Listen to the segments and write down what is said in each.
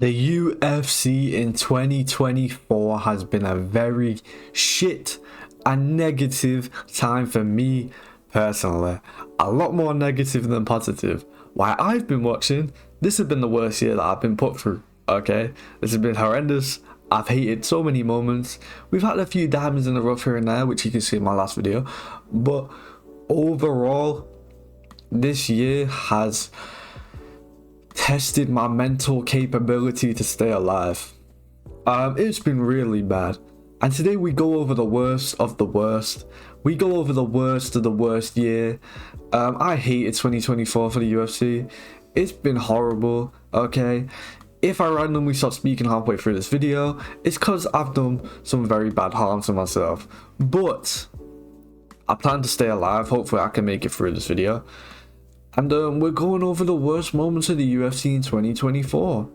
The UFC in 2024 has been a very shit and negative time for me personally. A lot more negative than positive. While I've been watching, this has been the worst year that I've been put through. Okay, this has been horrendous. I've hated so many moments. We've had a few diamonds in the rough here and there, which you can see in my last video. But overall, this year has tested my mental capability to stay alive. It's been really bad. And today we go over the worst of the worst. We go over the worst of the worst year. I hated 2024 for the UFC. It's been horrible, okay? If I randomly stop speaking halfway through this video, it's because I've done some very bad harm to myself. But I plan to stay alive. Hopefully I can make it through this video. And we're going over the worst moments of the UFC in 2024.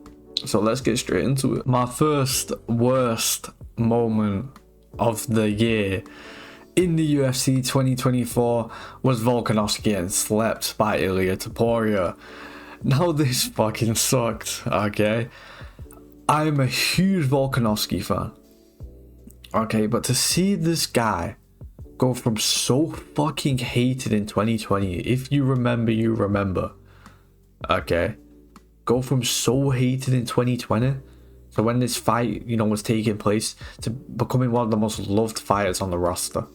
So let's get straight into it. My first worst moment of the year in the UFC 2024 was Volkanovski getting slept by Topuria. Now this fucking sucked, okay? I'm a huge Volkanovski fan. Okay, but to see this guy go from so fucking hated in 2020, if you remember, you remember. Okay? Go from so hated in 2020 to when this fight, you know, was taking place, to becoming one of the most loved fighters on the roster.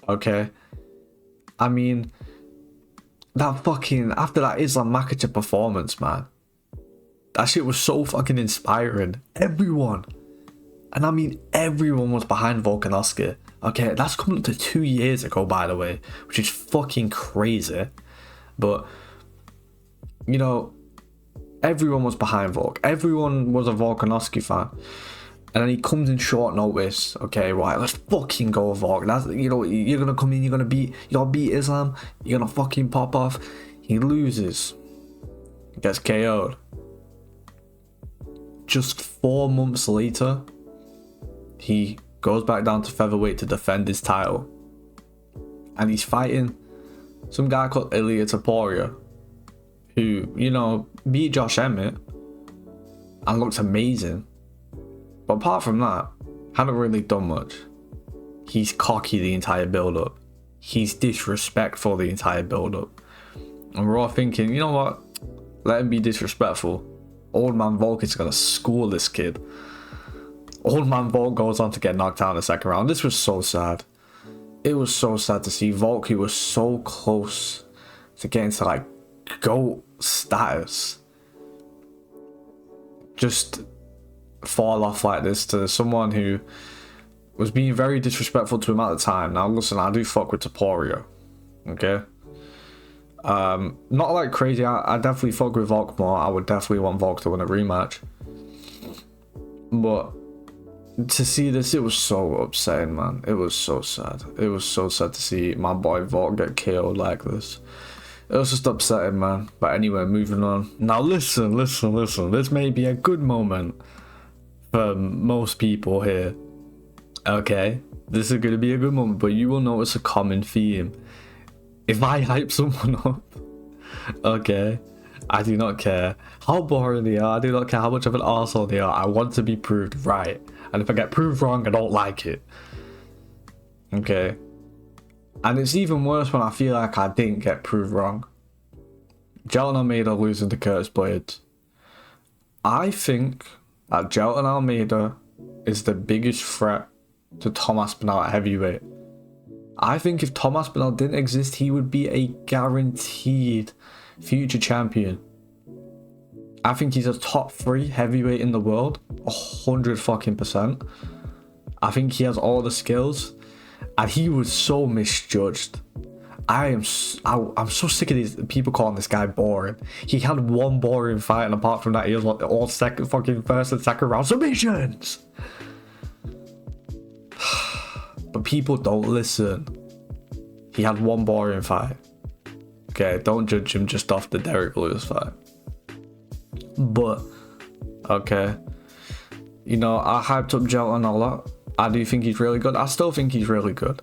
Okay? I mean, that fucking, after that Islam Makhachev performance, man, that shit was so fucking inspiring. Everyone, and I mean everyone, was behind Volkanovski. Okay, that's coming up to 2 years ago, by the way, which is fucking crazy. But, you know, everyone was behind Volk. Everyone was a Volkanovski fan. And then he comes in short notice. Okay, right, let's fucking go, Volk. That's, you know, you're gonna come in, you gotta beat Islam, you're gonna fucking pop off. He loses. Gets KO'd. Just 4 months later, he goes back down to featherweight to defend his title. And he's fighting some guy called Topuria, who, you know, beat Josh Emmett and looks amazing. But apart from that, haven't really done much. He's cocky the entire build-up. He's disrespectful the entire build-up. And we're all thinking, you know what? Let him be disrespectful. Old man Volk is gonna school this kid. Old man Volk goes on to get knocked out in the second round. This was so sad. It was so sad to see Volk, who was so close to getting to like GOAT status, just fall off like this to someone who was being very disrespectful to him at the time. Now listen, I do fuck with Topuria, okay? Not like crazy. I definitely fuck with Volk more. I would definitely want Volk to win a rematch. But to see this, it was so upsetting, man. It was so sad. It was so sad to see my boy Volk get KO'd like this. It was just upsetting, man. But anyway, moving on. Now listen. This may be a good moment for most people here. Okay? This is going to be a good moment, but you will notice a common theme. If I hype someone up, okay, I do not care how boring they are. I do not care how much of an arsehole they are. I want to be proved right. And if I get proved wrong, I don't like it. Okay? And it's even worse when I feel like I didn't get proved wrong. Jailton Almeida losing to Curtis Blades. I think that Jailton Almeida is the biggest threat to Tom Aspinall at heavyweight. I think if Tom Aspinall didn't exist, he would be a guaranteed future champion. I think he's a top 3 heavyweight in the world, 100%. I think he has all the skills, and he was so misjudged. I'm so sick of these people calling this guy boring. He had one boring fight, and apart from that, he was like all first and second round submissions. But people don't listen. He had one boring fight. Okay, don't judge him just off the Derek Lewis fight. But, okay, you know, I hyped up Jailton a lot. I do think he's really good. I still think he's really good.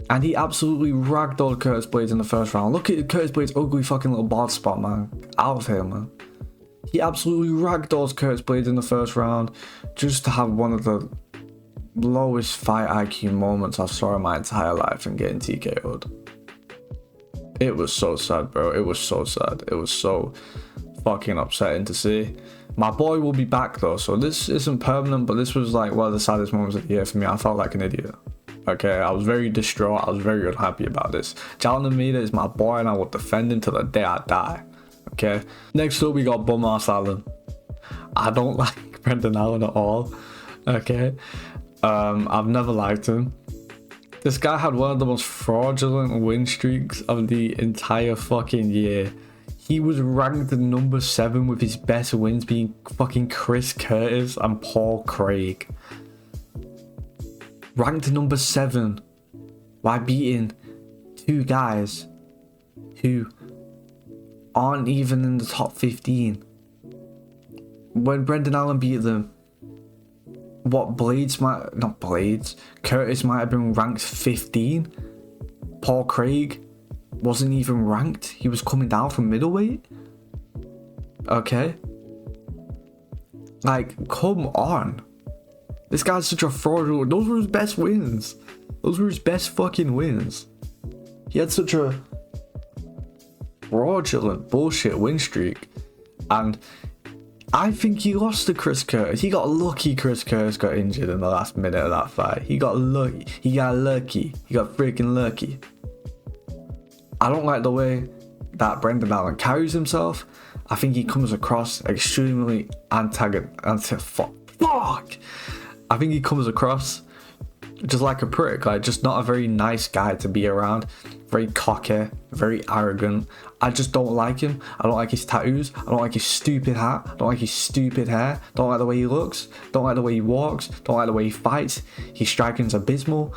And he absolutely ragdolled Curtis Blades in the first round. Look at Curtis Blades' ugly fucking little bald spot, man. Out of here, man. He absolutely ragdolls Curtis Blades in the first round, just to have one of the lowest fight IQ moments I've saw in my entire life and getting TKO'd. It was so sad, bro. It was so sad. It was so fucking upsetting to see. My boy will be back though, so this isn't permanent, but this was like one of the saddest moments of the year for me. I felt like an idiot. Okay, I was very distraught. I was very unhappy about this. Jailton Almeida is my boy and I will defend him till the day I die. Okay, next up we got Bum-ass Allen. I don't like Brendan Allen at all. Okay, I've never liked him. This guy had one of the most fraudulent win streaks of the entire fucking year. He was ranked number 7 with his best wins being fucking Chris Curtis and Paul Craig. Ranked number 7 by beating 2 guys who aren't even in the top 15. When Brendan Allen beat them, Curtis might have been ranked 15. Paul Craig wasn't even ranked. He was coming down from middleweight. Okay. Like, come on. This guy's such a fraud. Those were his best wins. Those were his best fucking wins. He had such a fraudulent bullshit win streak. And I think he lost to Chris Curtis. He got lucky. Chris Curtis got injured in the last minute of that fight. He got lucky. He got freaking lucky. I don't like the way that Brendan Allen carries himself. I think he comes across extremely fuck. I think he comes across just like a prick, like just not a very nice guy to be around. Very cocky, very arrogant. I just don't like him. I don't like his tattoos. I don't like his stupid hat. I don't like his stupid hair. Don't like the way he looks. Don't like the way he walks. Don't like the way he fights. His striking's abysmal.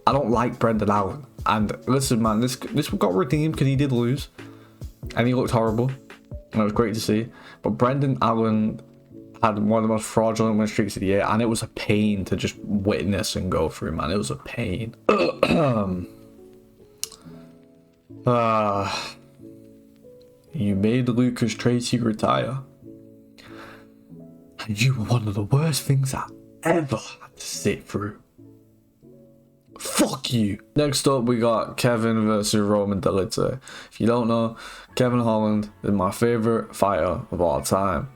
I don't like Brendan Allen. And listen, man, this got redeemed because he did lose, and he looked horrible, and it was great to see. But Brendan Allen had one of the most fraudulent win streaks of the year, and it was a pain to just witness and go through, man. It was a pain. You made Lucas Tracy retire, and you were one of the worst things I ever had to sit through. Fuck you. Next up, we got Kevin versus Roman Dolidze. If you don't know, Kevin Holland is my favorite fighter of all time.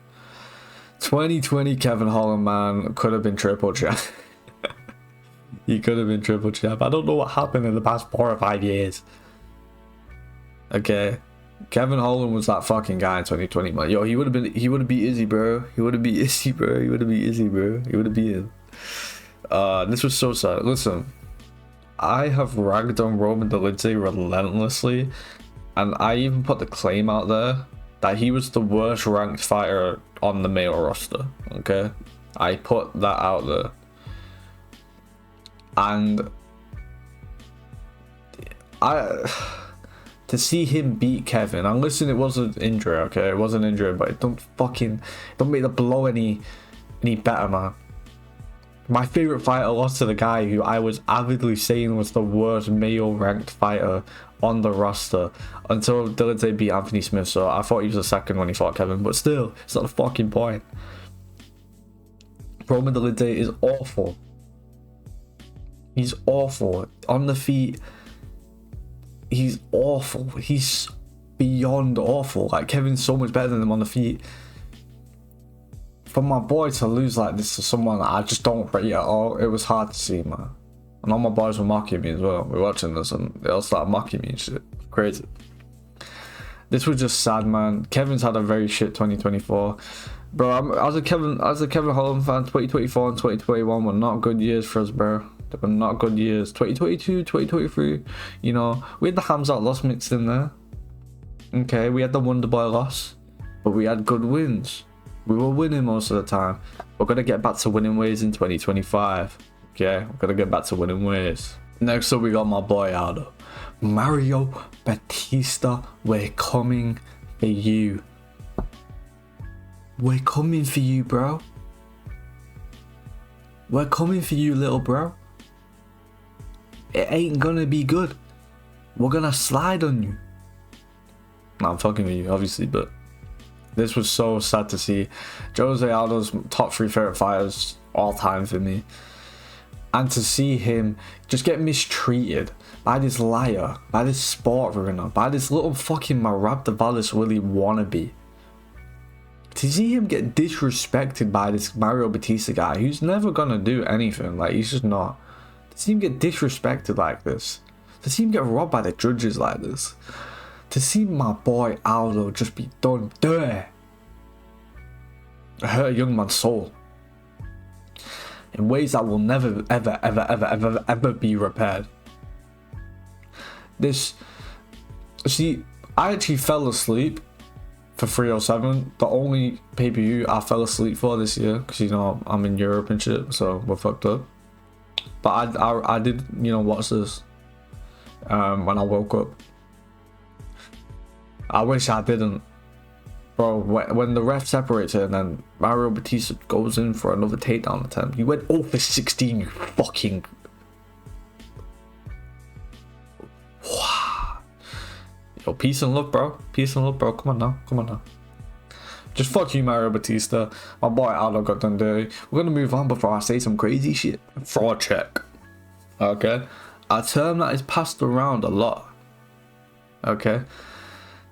2020 Kevin Holland, man, could have been triple champ. He could have been triple champ. I don't know what happened in the past 4 or 5 years. Okay, Kevin Holland was that fucking guy in 2020, man. Yo, he would have beat Izzy, bro. He would have beat Izzy, bro. He would have beat him. This was so sad. Listen, I have ragged on Roman Dolidze relentlessly, and I even put the claim out there that he was the worst ranked fighter on the male roster. Okay, I put that out there, and to see him beat Kevin, and listen, it was an injury, okay, it was an injury, but it don't make the blow any better, man. My favorite fighter lost to the guy who I was avidly saying was the worst male ranked fighter on the roster until Dolidze beat Anthony Smith. So I thought he was the second when he fought Kevin, but still, it's not the fucking point. Roman Dolidze is awful. He's awful on the feet. He's awful. He's beyond awful. Like, Kevin's so much better than him on the feet. For my boy to lose like this to someone that I just don't rate at all, it was hard to see, man. And all my boys were mocking me as well. We were watching this and they all started mocking me and shit. Crazy. This was just sad, man. Kevin's had a very shit 2024. Bro, as a Kevin Holland fan, 2024 and 2021 were not good years for us, bro. They were not good years. 2022, 2023, you know, we had the Hamzat loss mixed in there. Okay, we had the Wonder Boy loss, but we had good wins. We were winning most of the time. We're going to get back to winning ways in 2025. Okay, we're going to get back to winning ways. Next up, we got my boy Aldo. Mario Batista, we're coming for you. We're coming for you, bro. We're coming for you, little bro. It ain't gonna be good. We're gonna slide on you. No, I'm fucking with you, obviously, but This was so sad to see. Jose Aldo's top 3 favorite fighters all time for me. And to see him just get mistreated by this liar, by this sport ruiner, by this little fucking Merab Dvalishvili wannabe. To see him get disrespected by this Mario Batista guy who's never gonna do anything, like he's just not. To see him get disrespected like this. To see him get robbed by the judges like this. To see my boy Aldo just be done dirty. Hurt a young man's soul. In ways that will never ever be repaired. See, I actually fell asleep for 307, the only pay-per-view I fell asleep for this year, because you know I'm in Europe and shit, so we're fucked up. But I did, you know, watch this when I woke up. I wish I didn't, bro. When the ref separates it and then Mario Batista goes in for another takedown attempt, you went 0 for 16, you fucking. Yo, peace and love, bro. Peace and love, bro. Come on now. Come on now. Just fuck you, Mario Batista. My boy Aldo got done dirty. We're gonna move on before I say some crazy shit. Fraud check. Okay? A term that is passed around a lot. Okay?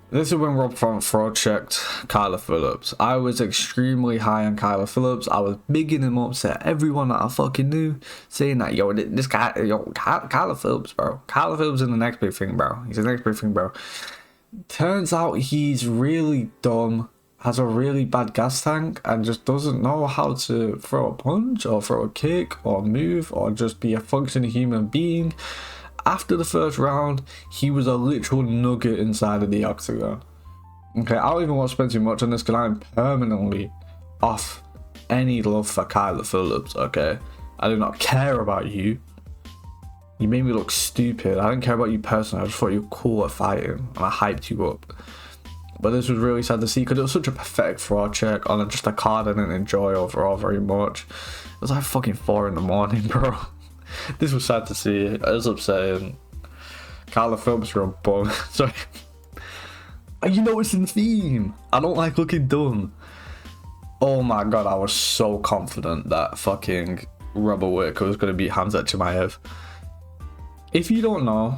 This is when Rob Font fraud checked Kyler Phillips. I was extremely high on Kyler Phillips. I was bigging him up to everyone that I fucking knew, saying that, yo, this guy, yo, Kyler Phillips, bro. Kyler Phillips is the next big thing, bro. He's the next big thing, bro. Turns out he's really dumb, has a really bad gas tank, and just doesn't know how to throw a punch, or throw a kick, or move, or just be a functioning human being. After the first round, he was a literal nugget inside of the octagon. Okay, I don't even want to spend too much on this because I'm permanently off any love for Kyler Phillips, okay? I do not care about you. You made me look stupid. I didn't care about you personally. I just thought you were cool at fighting and I hyped you up. But this was really sad to see because it was such a pathetic fraud check on just a card I didn't enjoy overall very much. It was like fucking 4 in the morning, bro. This was sad to see. It was upsetting. Kyler Phillips, you're a bum. Sorry. You know it's in the theme. I don't like looking dumb. Oh my god, I was so confident that fucking Robert Whittaker was going to beat Hamzat Chimaev. If you don't know,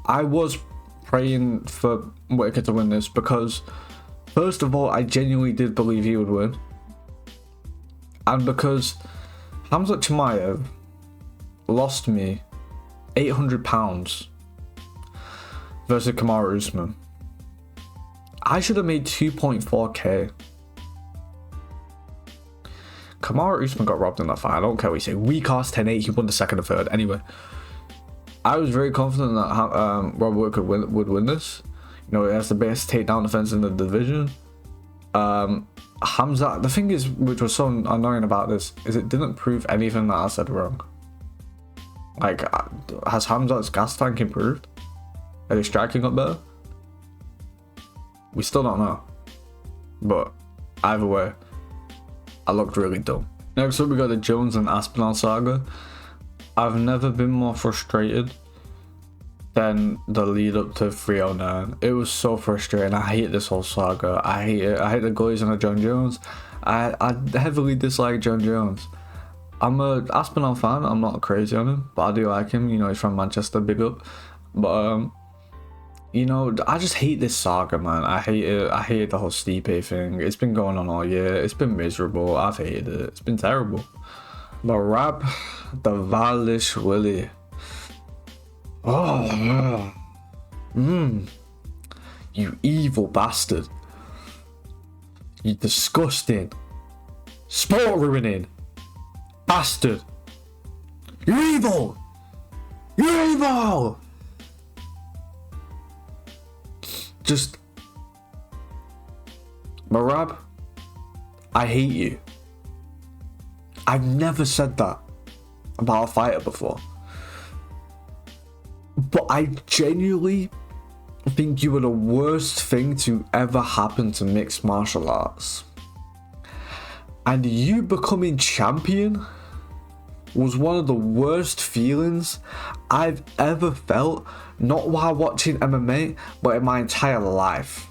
I was praying for Whittaker to win this because, first of all, I genuinely did believe he would win. And because Hamzat Chimaev lost me £800 versus Kamaru Usman. I should have made 2.4k. Kamaru Usman got robbed in that fight. I don't care what you say. We cost 10-8. He won the second and third. Anyway, I was very confident that Robert Whittaker would win this. You know, he has the best takedown defense in the division. Hamzat, the thing is, which was so annoying about this, is it didn't prove anything that I said wrong. Like, has Hamzat's gas tank improved? Are they striking up better? We still don't know. But either way, I looked really dumb. Next up, we got the Jones and Aspinall saga. I've never been more frustrated than the lead up to 309. It was so frustrating. I hate this whole saga. I hate it. I hate the glazing of John Jones. I heavily dislike John Jones. I'm a Aspinall fan. I'm not crazy on him, but I do like him. You know, he's from Manchester, big up. But you know, I just hate this saga, man. I hate it. I hate the whole Stipe thing. It's been going on all year. It's been miserable. I've hated it. It's been terrible. Merab Dvalishvili. Oh, you evil bastard. You disgusting, sport ruining bastard. You're evil. You're evil. Just, Merab, I hate you. I've never said that about a fighter before. But I genuinely think you were the worst thing to ever happen to mixed martial arts. And you becoming champion was one of the worst feelings I've ever felt, not while watching MMA, but in my entire life.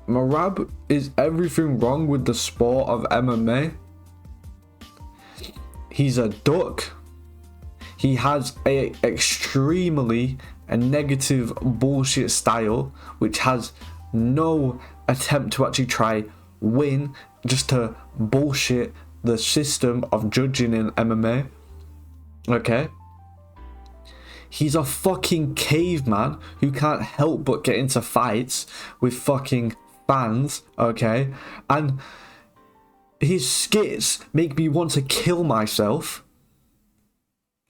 Merab is everything wrong with the sport of MMA. He's a duck. He has a extremely negative bullshit style, which has no attempt to actually try win, just to bullshit the system of judging in MMA. Okay? He's a fucking caveman who can't help but get into fights with fucking fans, okay? And his skits make me want to kill myself.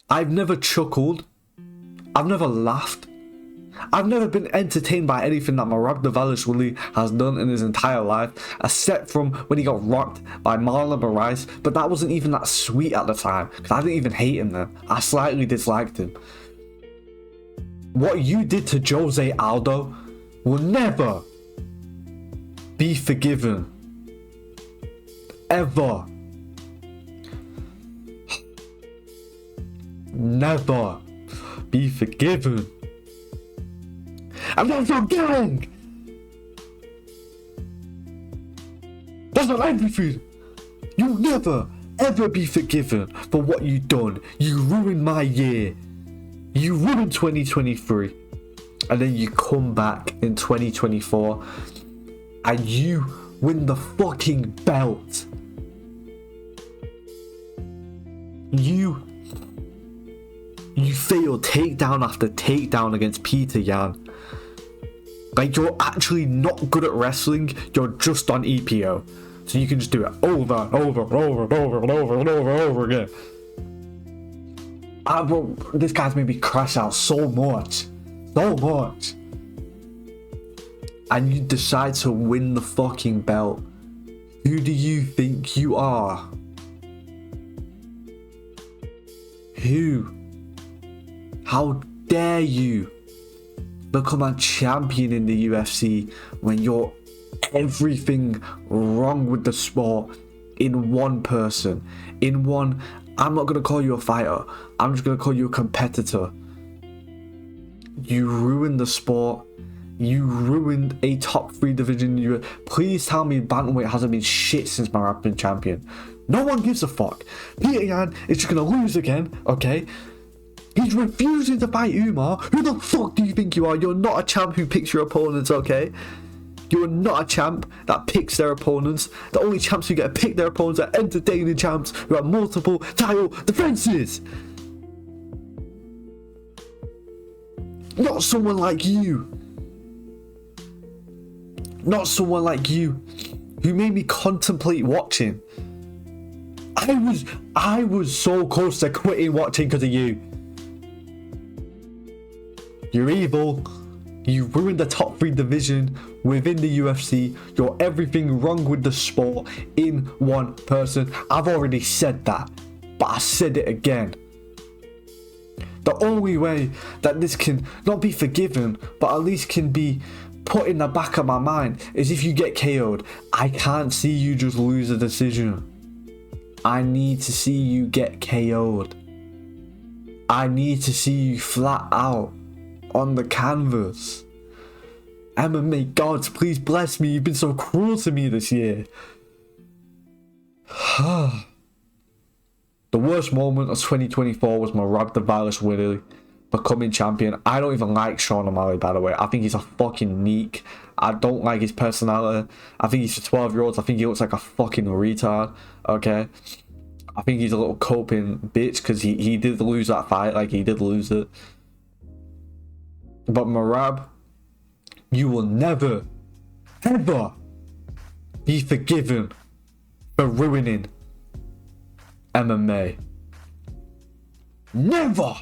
I've never chuckled. I've never laughed. I've never been entertained by anything that Merab Dvalishvili has done in his entire life, except from when he got rocked by Marlon Moraes, but that wasn't even that sweet at the time, because I didn't even hate him then. I slightly disliked him. What you did to Jose Aldo will never be forgiven. Ever. Never be forgiven. And that's your gang. That's not everything. You'll never ever be forgiven for what you done. You ruined my year. You ruined 2023. And then you come back in 2024 and you win the fucking belt. You failed takedown after takedown against Peter Yan. Like, you're actually not good at wrestling, you're just on EPO. So you can just do it over and over and over and over and over and over and over again. Bro, this guy's made me crash out so much. So much. And you decide to win the fucking belt. Who do you think you are? Who? How dare you become a champion in the UFC when you're everything wrong with the sport in one person, in one, I'm not going to call you a fighter, I'm just going to call you a competitor. You ruined the sport. You ruined a top 3 division. Please tell me bantamweight hasn't been shit since Merab been champion. No one gives a fuck. Peter Yan is just going to lose again, okay? He's refusing to fight Umar. Who the fuck do you think you are? You're not a champ who picks your opponents, okay? You're not a champ that picks their opponents. The only champs who get to pick their opponents are entertaining champs who have multiple title defenses. Not someone like you. Not someone like you who made me contemplate watching. I was so close to quitting watching because of you. You're evil. You ruined the top 3 division within the UFC. You're everything wrong with the sport in one person. I've already said that, but I said it again. The only way that this can not be forgiven, but at least can be put in the back of my mind, is if you get KO'd. I can't see you just lose a decision. I need to see you get KO'd. I need to see you flat out on the canvas. MMA gods, please bless me. You've been so cruel to me this year. The worst moment of 2024 was Merab Dvalishvili becoming champion. I don't even like Sean O'Malley, by the way. I think he's a fucking neek. I don't like his personality. I think he's for 12-year-olds. I think he looks like a fucking retard. Okay? I think he's a little coping bitch because he did lose that fight. Like, he did lose it. But Merab, you will never, ever be forgiven for ruining MMA. Never!